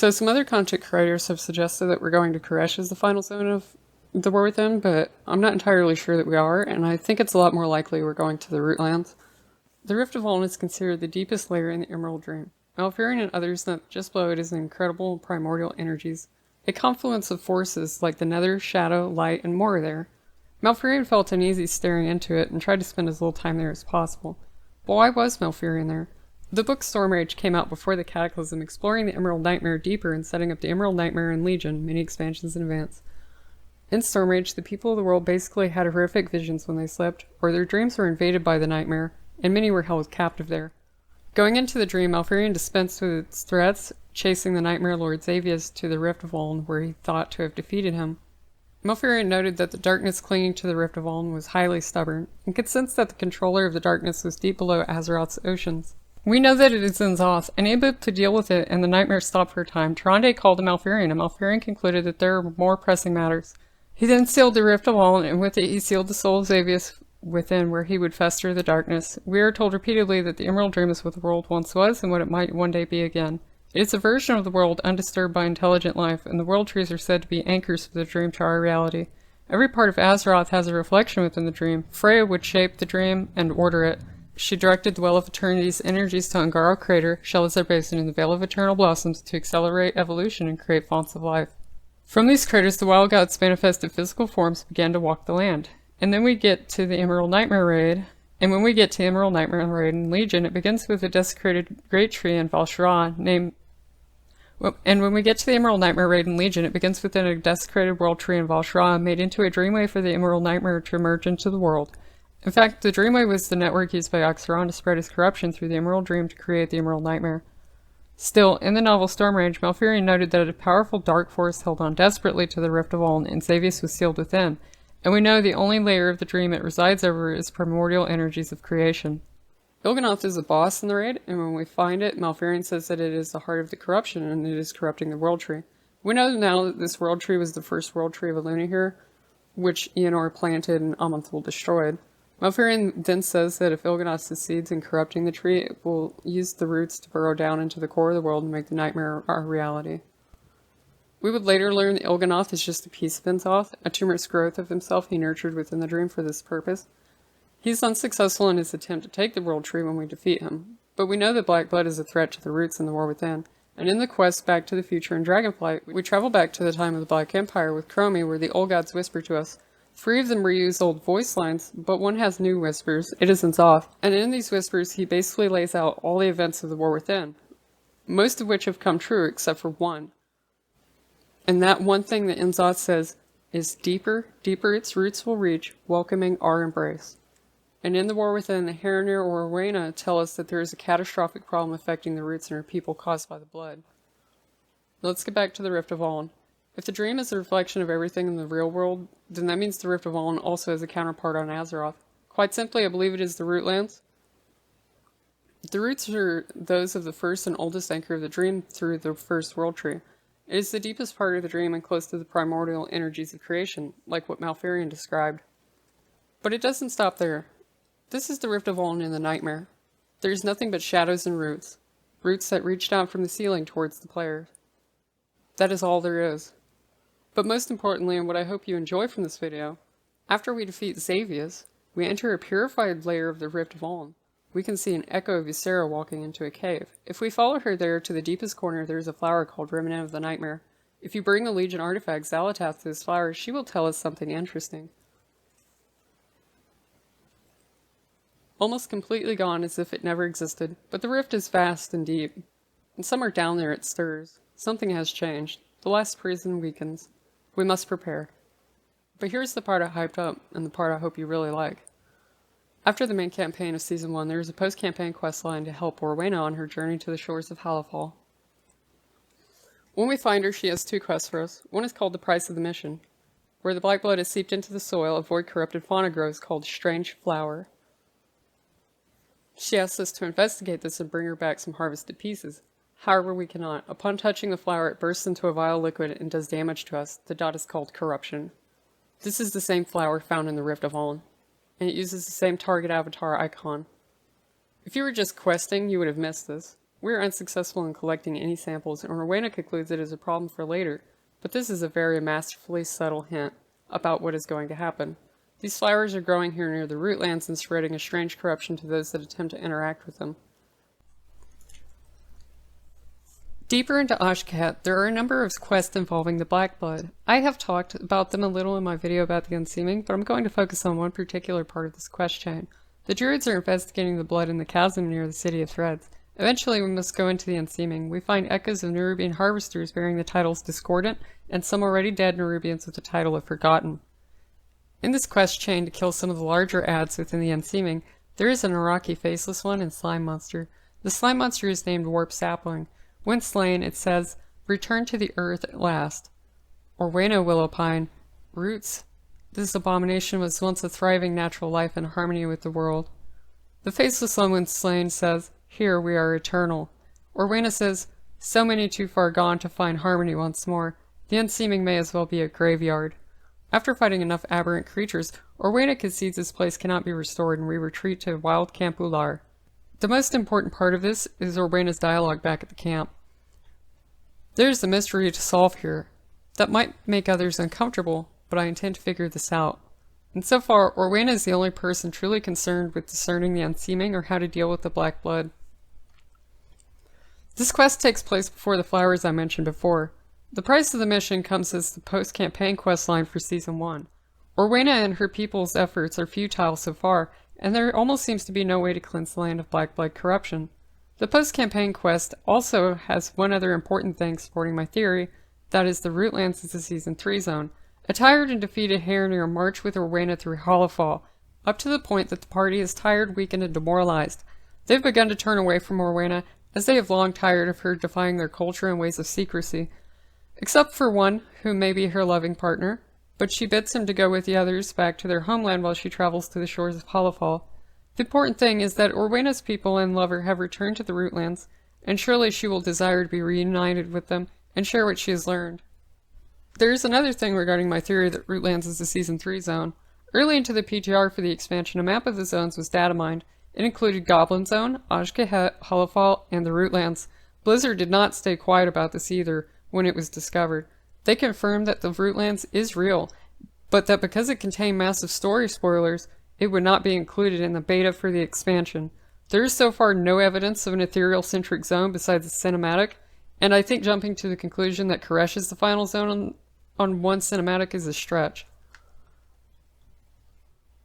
So some other content creators have suggested that we're going to Koresh as the final zone of the War Within, but I'm not entirely sure that we are, and I think it's a lot more likely we're going to the Rootlands. The Rift of Uln is considered the deepest layer in the Emerald Dream. Malfurion and others note that just below it is incredible primordial energies, a confluence of forces like the Nether, Shadow, Light, and more are there. Malfurion felt uneasy staring into it and tried to spend as little time there as possible. But why was Malfurion there? The book Stormrage came out before the Cataclysm, exploring the Emerald Nightmare deeper and setting up the Emerald Nightmare and Legion, many expansions in advance. In Stormrage, the people of the world basically had horrific visions when they slept, or their dreams were invaded by the nightmare, and many were held captive there. Going into the dream, Malfurion dispensed with its threats, chasing the Nightmare Lord Xavius to the Rift of Uln, where he thought to have defeated him. Malfurion noted that the darkness clinging to the Rift of Uln was highly stubborn, and could sense that the controller of the darkness was deep below Azeroth's oceans. We know that it is in Zoth, and able to deal with it and the nightmare stopped for a time, Tyrande called to Malfurion, and Malfurion concluded that there were more pressing matters. He then sealed the Rift of Uln, and with it he sealed the soul of Xavius within, where he would fester the darkness. We are told repeatedly that the Emerald Dream is what the world once was, and what it might one day be again. It is a version of the world undisturbed by intelligent life, and the world trees are said to be anchors for the dream to our reality. Every part of Azeroth has a reflection within the dream. Freya would shape the dream and order it. She directed the Well of Eternity's energies to Ungaro Crater, Shelizar Basin, and the Vale of Eternal Blossoms to accelerate evolution and create fonts of life. From these craters, the wild gods manifested physical forms began to walk the land. And then we get to the Emerald Nightmare Raid, and when we get to Emerald Nightmare Raid in Legion, it begins with a desecrated great tree in Val'sharah named... And when we get to the Emerald Nightmare Raid in Legion, it begins within a desecrated world tree in Val'sharah, made into a dreamway for the Emerald Nightmare to emerge into the world. In fact, the Dreamway was the network used by Oxyron to spread his corruption through the Emerald Dream to create the Emerald Nightmare. Still, in the novel Stormrage, Malfurion noted that a powerful dark force held on desperately to the Rift of Uln, and Xavius was sealed within, and we know the only layer of the dream it resides over is primordial energies of creation. Il'gynoth is a boss in the raid, and when we find it, Malfurion says that it is the heart of the corruption, and it is corrupting the World Tree. We know now that this World Tree was the first World Tree of Eluna here, which Eonor planted and Amonthul destroyed. Malfurion then says that if Il'gynoth succeeds in corrupting the tree, it will use the roots to burrow down into the core of the world and make the nightmare our reality. We would later learn that Il'gynoth is just a piece of N'Zoth, a tumorous growth of himself he nurtured within the dream for this purpose. He's unsuccessful in his attempt to take the World Tree when we defeat him, but we know that Black Blood is a threat to the roots in the War Within, and in the quest Back to the Future in Dragonflight, we travel back to the time of the Black Empire with Chromie, where the old gods whisper to us. 3 of them reuse old voice lines, but one has new whispers. It is N'Zoth, and in these whispers he basically lays out all the events of the War Within, most of which have come true except for one. And that one thing that N'Zoth says is deeper, deeper its roots will reach, welcoming our embrace. And in the War Within, the Haranir or Rowena tell us that there is a catastrophic problem affecting the roots and our people caused by the blood. Let's get back to the Rift of Uln. If the dream is a reflection of everything in the real world, then that means the Rift of Uln also has a counterpart on Azeroth. Quite simply, I believe it is the Rootlands. The roots are those of the first and oldest anchor of the dream through the first world tree. It is the deepest part of the dream and close to the primordial energies of creation, like what Malfurion described. But it doesn't stop there. This is the Rift of Uln in the Nightmare. There is nothing but shadows and roots. Roots that reach down from the ceiling towards the player. That is all there is. But most importantly, and what I hope you enjoy from this video, after we defeat Xavius, we enter a purified layer of the Rift of Uln. We can see an echo of Ysera walking into a cave. If we follow her there to the deepest corner, there is a flower called Remnant of the Nightmare. If you bring the Legion artifact Xal'atath to this flower, she will tell us something interesting. Almost completely gone as if it never existed, but the rift is vast and deep. And somewhere down there it stirs. Something has changed. The last prison weakens. We must prepare. But here's the part I hyped up, and the part I hope you really like. After the main campaign of Season 1, there is a post-campaign questline to help Rowena on her journey to the shores of Halifal. When we find her, she has 2 quests for us. One is called The Price of the Mission, where the black blood is seeped into the soil, a void-corrupted fauna grows called Strange Flower. She asks us to investigate this and bring her back some harvested pieces. However, we cannot. Upon touching the flower, it bursts into a vile liquid and does damage to us. The dot is called corruption. This is the same flower found in the Rift of Uln, and it uses the same target avatar icon. If you were just questing, you would have missed this. We are unsuccessful in collecting any samples, and Rowena concludes it is a problem for later, but this is a very masterfully subtle hint about what is going to happen. These flowers are growing here near the Rootlands and spreading a strange corruption to those that attempt to interact with them. Deeper into Ashkat, there are a number of quests involving the Black Blood. I have talked about them a little in my video about the unseeming, but I'm going to focus on one particular part of this quest chain. The Druids are investigating the blood in the chasm near the City of Threads. Eventually, we must go into the unseeming. We find echoes of Nerubian harvesters bearing the titles Discordant, and some already dead Nerubians with the title of Forgotten. In this quest chain to kill some of the larger adds within the unseeming, there is an Iraqi Faceless One and Slime Monster. The Slime Monster is named Warp Sapling. When slain, it says, "Return to the earth at last." Orwena will opine, "Roots, this abomination was once a thriving natural life in harmony with the world." The Faceless One when slain says, "Here we are eternal." Orwena says, "So many too far gone to find harmony once more. The unseeming may as well be a graveyard." After fighting enough aberrant creatures, Orwena concedes this place cannot be restored and we retreat to Wild Camp Ular. The most important part of this is Orwena's dialogue back at the camp. "There's a mystery to solve here. That might make others uncomfortable, but I intend to figure this out." And so far, Orwena is the only person truly concerned with discerning the unseeming or how to deal with the Black Blood. This quest takes place before the flowers I mentioned before. The price of the mission comes as the post-campaign questline for Season 1. Orwena and her people's efforts are futile so far, and there almost seems to be no way to cleanse the land of Black Blood corruption. The post-campaign quest also has one other important thing supporting my theory, that is the Rootlands is a Season 3 zone. A tired and defeated Harenir march with Orwena through Hollowfall, up to the point that the party is tired, weakened, and demoralized. They've begun to turn away from Orwena, as they have long tired of her defying their culture and ways of secrecy. Except for one, who may be her loving partner, but she bids him to go with the others back to their homeland while she travels to the shores of Hollowfall. The important thing is that Orwena's people and lover have returned to the Rootlands, and surely she will desire to be reunited with them and share what she has learned. There is another thing regarding my theory that Rootlands is a Season 3 zone. Early into the PTR for the expansion, a map of the zones was data mined. It included Goblin Zone, Ajkahet, Hollowfall, and the Rootlands. Blizzard did not stay quiet about this either when it was discovered. They confirmed that the Rootlands is real, but that because it contained massive story spoilers, it would not be included in the beta for the expansion. There is so far no evidence of an ethereal-centric zone besides the cinematic, and I think jumping to the conclusion that Koresh is the final zone on one cinematic is a stretch.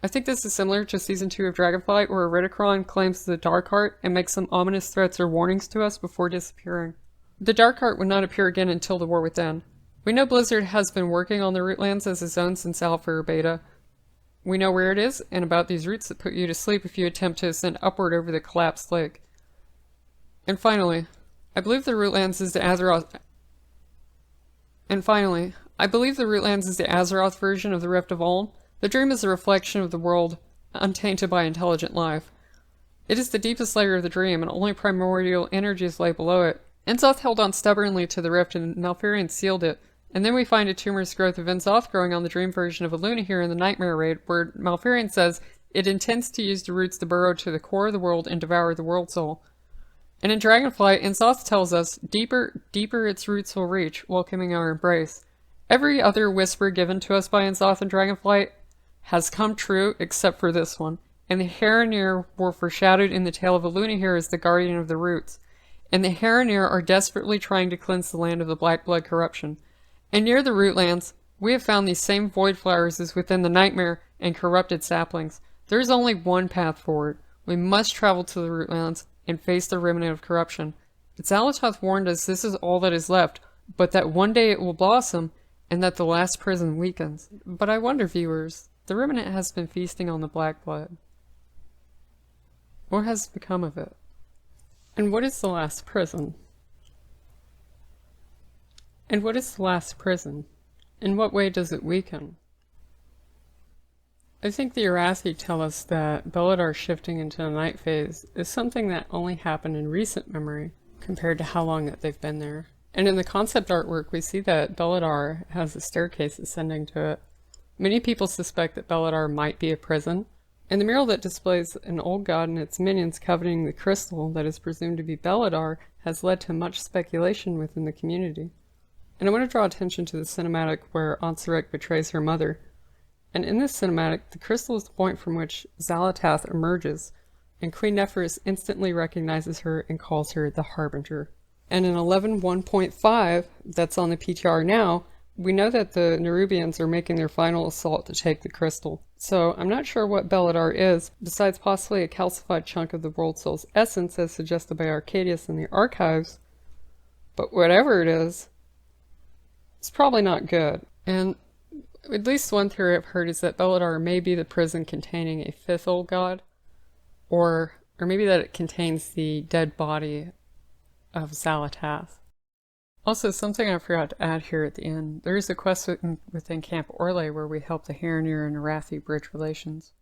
I think this is similar to Season 2 of Dragonflight, where Eridicron claims the Dark Heart and makes some ominous threats or warnings to us before disappearing. The Dark Heart would not appear again until the War Within. We know Blizzard has been working on the Rootlands as a zone since Alpha or Beta. We know where it is, and about these roots that put you to sleep if you attempt to ascend upward over the collapsed lake. And finally, I believe the Rootlands is the Azeroth version of the Rift of Oln. The dream is a reflection of the world untainted by intelligent life. It is the deepest layer of the dream, and only primordial energies lay below it. Inzoth held on stubbornly to the rift, and Malfurion sealed it. And then we find a tumorous growth of Inzoth growing on the dream version of Aluna here in the Nightmare Raid, where Malfurion says it intends to use the roots to burrow to the core of the world and devour the world soul. And in Dragonflight, Inzoth tells us, deeper its roots will reach, welcoming our embrace. Every other whisper given to us by Inzoth in Dragonflight has come true except for this one, and the Harenir were foreshadowed in the tale of Aluna here as the guardian of the roots. And the Harenir are desperately trying to cleanse the land of the Black Blood corruption. And near the Rootlands, we have found these same void flowers as within the Nightmare and corrupted saplings. There is only one path forward. We must travel to the Rootlands and face the remnant of corruption. But Xalatoth warned us this is all that is left, but that one day it will blossom, and that the last prison weakens. But I wonder, viewers, the remnant has been feasting on the Black Blood. What has become of it? And what is the last prison? And what is the last prison? In what way does it weaken? I think the Arathi tell us that Belledar shifting into the night phase is something that only happened in recent memory compared to how long that they've been there. And in the concept artwork, we see that Belledar has a staircase ascending to it. Many people suspect that Belledar might be a prison, And the mural that displays an old god and its minions coveting the crystal that is presumed to be Belledar has led to much speculation within the community. And I want to draw attention to the cinematic where Ansarek betrays her mother. And in this cinematic, the crystal is the point from which Xalatath emerges, and Queen Neferis instantly recognizes her and calls her the Harbinger. And in 11.1.5, that's on the PTR now, we know that the Nerubians are making their final assault to take the crystal. So I'm not sure what Belledar is, besides possibly a calcified chunk of the World Soul's essence as suggested by Arcadius in the archives. But whatever it is, it's probably not good. And at least one theory I've heard is that Belledar may be the prison containing a fifth old god, or maybe that it contains the dead body of Xalatath. Also, something I forgot to add here at the end, there is a quest within Camp Orlais where we help the Haranir and Arathi bridge relations.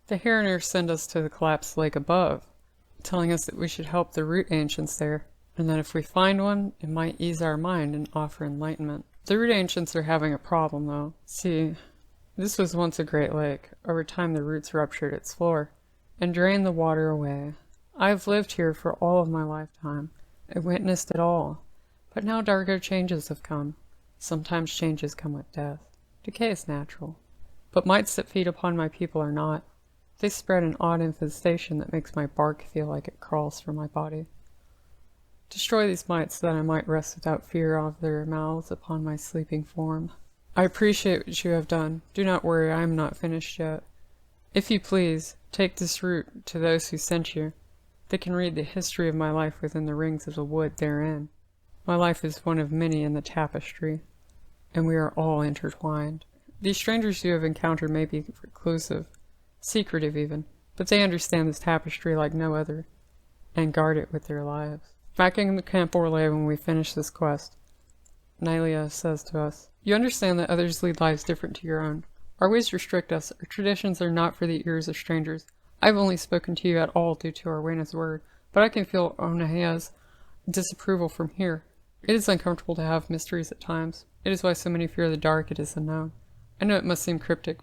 The Haranir send us to the collapsed lake above, telling us that we should help the root ancients there, and that if we find one, it might ease our mind and offer enlightenment. The root ancients are having a problem though. See, this was once a great lake. Over time the roots ruptured its floor and drained the water away. I've lived here for all of my lifetime. I witnessed it all. But now darker changes have come. Sometimes changes come with death. Decay is natural. But mites that feed upon my people are not. They spread an odd infestation that makes my bark feel like it crawls from my body. Destroy these mites so that I might rest without fear of their mouths upon my sleeping form. I appreciate what you have done. Do not worry, I am not finished yet. If you please, take this root to those who sent you. They can read the history of my life within the rings of the wood therein. My life is one of many in the Tapestry, and we are all intertwined. These strangers you have encountered may be reclusive, secretive even, but they understand this tapestry like no other, and guard it with their lives. Back in the Camp Orlais when we finish this quest, Nylia says to us, "You understand that others lead lives different to your own. Our ways restrict us, our traditions are not for the ears of strangers. I've only spoken to you at all due to Arwena's word, but I can feel Onahea's disapproval from here. It is uncomfortable to have mysteries at times. It is why so many fear the dark, it is unknown. I know it must seem cryptic.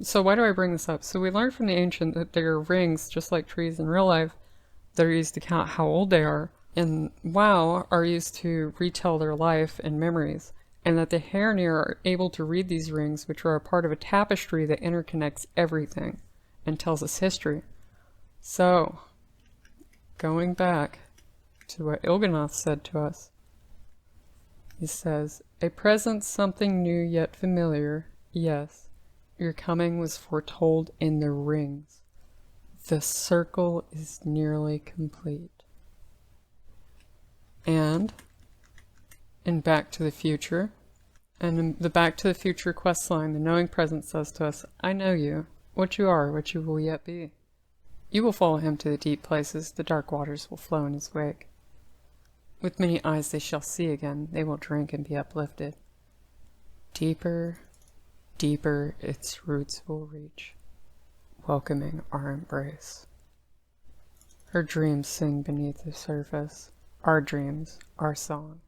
So why do I bring this up? So we learned from the ancient that there are rings, just like trees in real life, that are used to count how old they are, and WoW are used to retell their life and memories, and that the Haranir are able to read these rings, which are a part of a tapestry that interconnects everything and tells us history. So, going back to what Il'gynoth said to us. He says, "A presence something new yet familiar, yes. Your coming was foretold in the rings. The circle is nearly complete." And in Back to the Future, and in the Back to the Future questline, the knowing presence says to us, "I know you, what you are, what you will yet be. You will follow him to the deep places, the dark waters will flow in his wake. With many eyes they shall see again, they will drink and be uplifted. Deeper, deeper its roots will reach, welcoming our embrace. Her dreams sing beneath the surface, our dreams, our song.